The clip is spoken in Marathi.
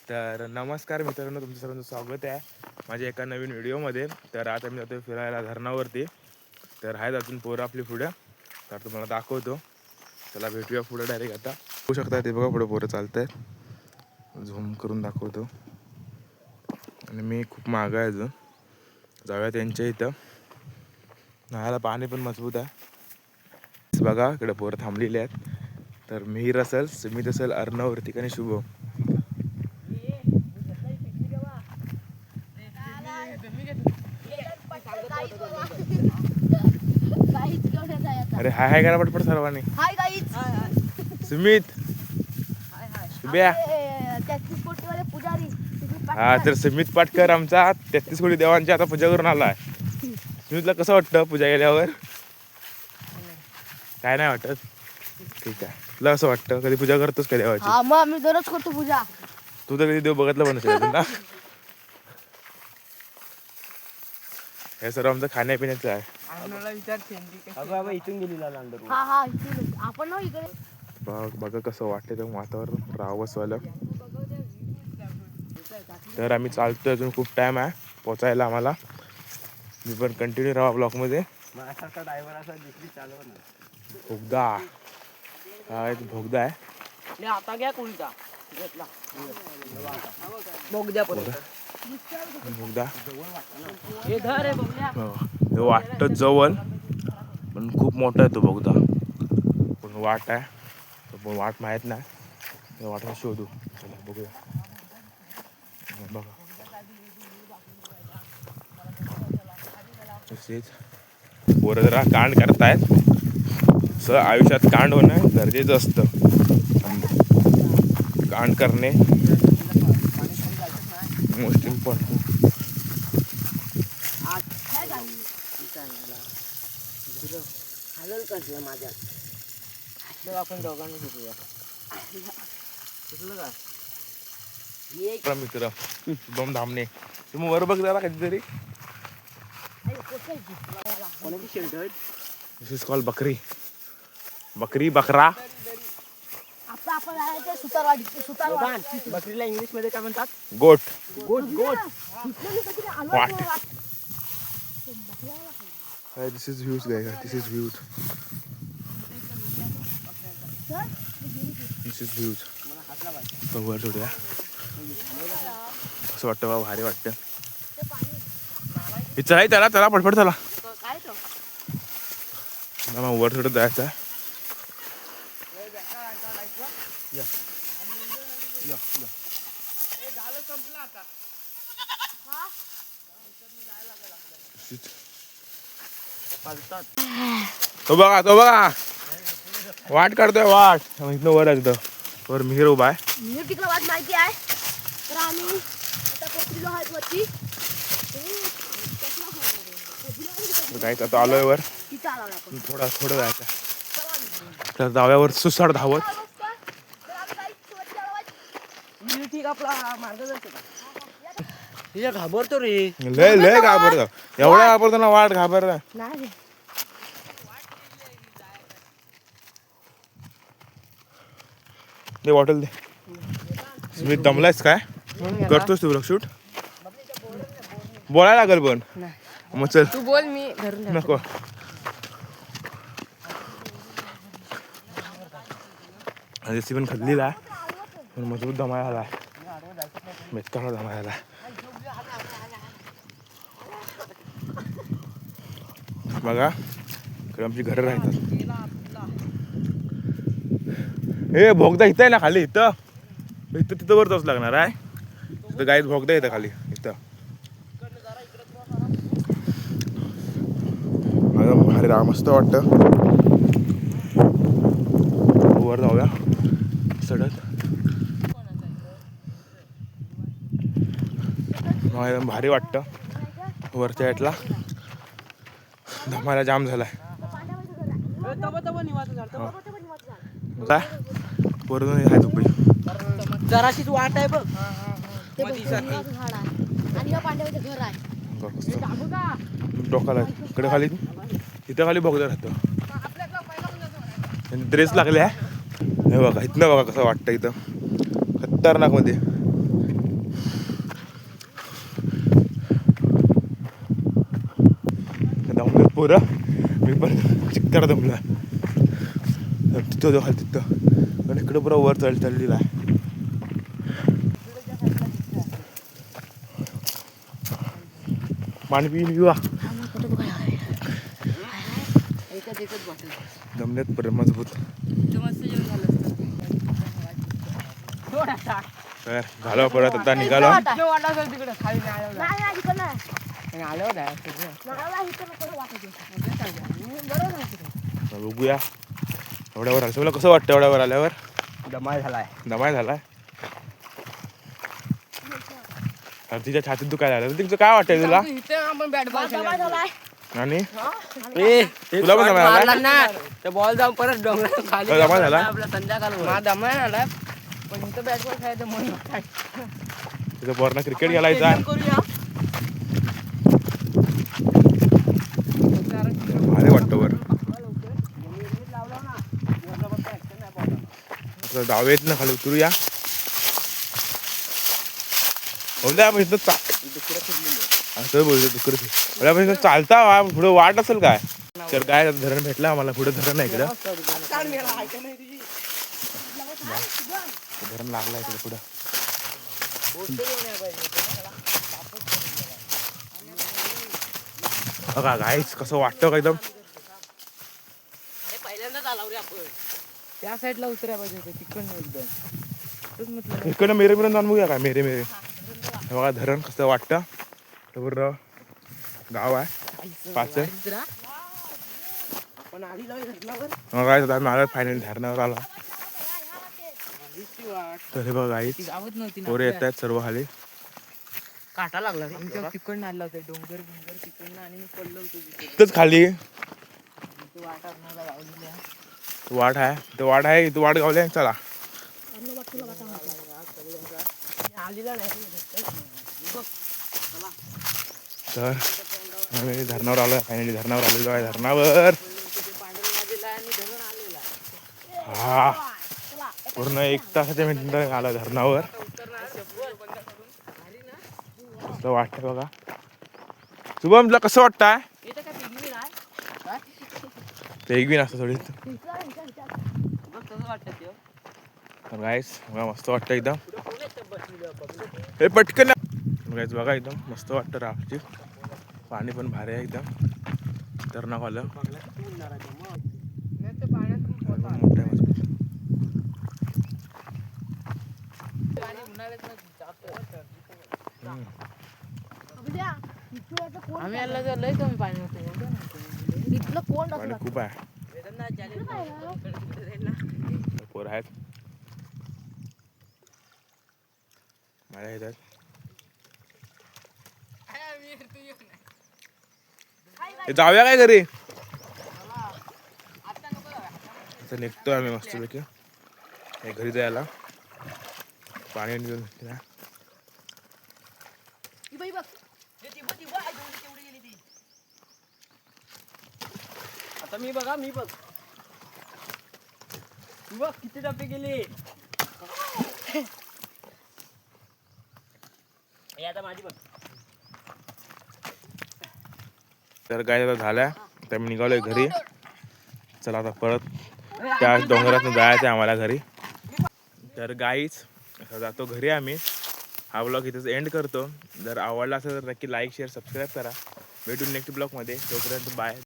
तर नमस्कार मित्रांनो, तुमचं सर्वांचं स्वागत आहे माझ्या एका नवीन व्हिडिओमध्ये. तर आता मी जातो फिरायला धरणावरती. तर आहेत अजून पोरं आपली पुढं, तर तुम्हाला दाखवतो. चला भेटूया पुढं डायरेक्ट. आता होऊ शकता ते बघा, पुढं पोरं चालत आहेत. झूम करून दाखवतो. आणि मी खूप मागं आहे अजून. जाऊया त्यांच्या इथं. नळाला पाणी पण मजबूत आहे बघा. इकडे पोरं थांबलेले आहेत. तर मिहीर असेल, सुमित असेल, अर्णव, ऋतिक आणि शुभम. अरे हाय हाय करा पटपट सर्वांनी. Hi guys. सुमित, शुभ्या. पुजारी. हा, तर सुमित पाटकर आमचा 33 कोटी देवांची आता पूजा करून आलाय. सुमितला कसं वाटतं पूजा केल्यावर? काय नाही वाटत? ठीक आहे. तुला असं वाटतं? कधी पूजा करतोस का देवाची? हा, मग मी दररोज करतो पूजा. तू तर कधी देव बघितलं पण नसेल ना. हे सर्व आमचं खाण्यापिण्याचं आहे. इथून गेलेला लांडर. हा हा, इथून आपण ना इकडे. बघा कसं वाटतं ते वातावरण रावसवालं. तर आम्ही चालतोय, अजून खूप टाइम आहे पोचायला आम्हाला. मी पण कंटिन्यू राहा ब्लॉकमध्ये. भोगदा, हा एक भोगदा आहे. आता घ्या कोणता बोगद्या भोगदा हे धर आहे बघल्या. ते वाटतं जवळ, पण खूप मोठा आहे तो भोगदा. पण वाट आहे, पण वाट माहीत नाही. त्या वाटेला शोधू. चला बघूया. बघा तसेच पोरं जरा कांड करतायत. असं आयुष्यात कांड होणं गरजेचं असतं. कांड करणे मोस्ट इम्पॉर्टंट. हलल कसलं माझ्या आपण दोघांनी शिकूया. शिकलं का मित्र शुभम धामणे. तुम्ही वर बघ जरा कधीतरी. कोणाची शेल्ट आहे? दिस इज कॉल्ड बकरी. बकरी, बकरा. आपण सुतारवाडी. सुतारवाडी बकरीला इंग्लिश मध्ये काय म्हणतात? गोट. Goat. Goat what. This is views guy. This is views. This is views. वर थोड्या असं वाटतं बाबा, भारी वाटतं. चला चला चला पटपट चला. वर थोडं जायचं आहे. तो बघा, तो बघा वाट काढतोय. वाट इथनं वर आहे. तिथं वर मिहीर उभा आहे. मी तिकडे वाट माहिती आहे. तर आम्ही आता पोचलेलो आहोत वरती. जायचं आता आलोय वर. तिथं आलो आपण. थोडं जायचं. तर धाव्यावर सुसाड धावत. ठीक आपला मार्गदर्शक तिच्या घाबरतो रे. लय लय घाबरतो. एवढा घाबरतो ना वाट घाबरता. नाही दे बॉटल दे. स्मित दमलायस काय? करतोस तू शूट? बोलायला लागेल पण. मग चल तू बोल, मी धरून नको. जशी पण खदलीला आहे, पण मजबूत दमायला आलाय. मेत्ताला दमायला. बघा इकडे आमची घरं राहतात. हे भोगदा इथं आहे ना खाली. इथं तिथं वर जाऊच लागणार आहे. तिथं गाईत भोगदा येतं खाली. इथं अरे राम मस्त वाटतं. वर जाऊया चढत. एकदम भारी वाटतं. वरच्या साईडला धमाला जाम झालाय. काय वरून आहे झोपडी. जराशीच वाट आहे बघ. ते झाड आहे आणि या पांड्याचं घर आहे. डोकाला इकडे खाली, इथं खाली बघता राहतं. ड्रेस लागले आहे. हे बघा इथनं बघा कसं वाटतं. इथं खतरनाक मध्ये पोरं. मी पण चिकतार दमला. तिथं जो खाली तिथं आणि इकडं पुरा वर चाललेला आहे. पाणी पिऊन येऊ एकच बॉटल दमल्यात परत मजबूत. मस्त जेवण झालं थोडासा तर झालो परत आता निघालो. वाटा असेल तिकडे खाली नाही आलं नाही नाही इकडं नाही. आलं नाही नाही, इकडं नको वाटायचं. बरोबर आहे तिकडं. तर बघूया एवढ्यावर आलं. मला कसं वाटतं एवढ्यावर आल्यावर? दमाय झालाय दमाय झालाय. तर तिच्या छातीत तू काय झालं तिचं काय वाटतंय तुला? इथे आपण बॅट बॉल दबाय झालाय. आणि तुला पण दमाय झाला? ना ते बॉल जाऊन परत डोंगर खाली तो दमाय झाला? आपला संध्याकाळ मला दमाय झाला पण इथं बॅट बॉल खेळायचं म्हणून तिथं पोरांना क्रिकेट खेळायचं आहे. करूया भारी वाटतं वर. असं डावे येत ना खाली उतरूया. बोलता आपण इथं असं बोलतो दुसरं आपण इथं चालता पुढे वाट असेल काय? तर काय धरण भेटलं आम्हाला. पुढे धरण आहे इकडं. धरण लागला इकडे पुढं. बघा गाईच कसं वाटतं का एकदम. अरे पहिल्यांदाच आला रे आपण त्या साईडला उतरायला पाहिजे होतं तिकडनं एकदम म्हटलं इकडनं मेरे मिळून जाऊन बघूया काय मेरे मेरे. हे बघा धरण कसं वाटतं. पूर्ण गाव आहे पाच. आपण आधी लावली धरणावर काय माझा फायनल धरणावर आला. तर हे बघा गाईच गावच नव्हती ना पोरे येत आहेत सर्व खाली. काटा लागला रे तिकडनं आला होता डोंगर बिंगर तिकडनं आणि मी पडलो होतो इथंच खाली वाटा गावलेल्या वाट आहे. ते वाट आहे इथं वाट गावले. चला आलेला नाही तर आम्ही धरणावर आलो. फायनली धरणावर आलेलो आहे. धरणावर हा पूर्ण 1 तासाच्या मिनिटात आला धरणावर. कसं वाटतं बघा. शुभम तुला कसं वाटतंय? पेगवीन असतं थोडी. तर गाईस बघा मस्त वाटतं एकदम. हे पटकन गाईस बघा एकदम मस्त वाटतं. राफ्टची पाणी पण भारी आहे एकदम. धरणा खालं मोठं आहे मजबूत. आम्ही आला तर लय कमी पाणी होतं इथलं कोण पाणी असलं? खूप आहे. पोरं आहेत माझ्या येतात. जाऊया काय घरी? आता निघतोय आम्ही मस्तपैकी घरी जायला. पाणी घेऊन ही बाई बघ. आता मी बघा मी बघ किती डबे गेले आता माझी बघ. तर काय आता झाल्या. तर मी निघालोय घरी. चला आता परत त्या डोंगरातून जायचं आहे आम्हाला घरी. तर गाईच आता जातो घरी आम्ही. हा ब्लॉग इथेच एंड करतो. जर आवडला असेल तर नक्की लाईक शेअर सबस्क्राईब करा. भेटून नेक्स्ट ब्लॉगमध्ये. तोपर्यंत बाय.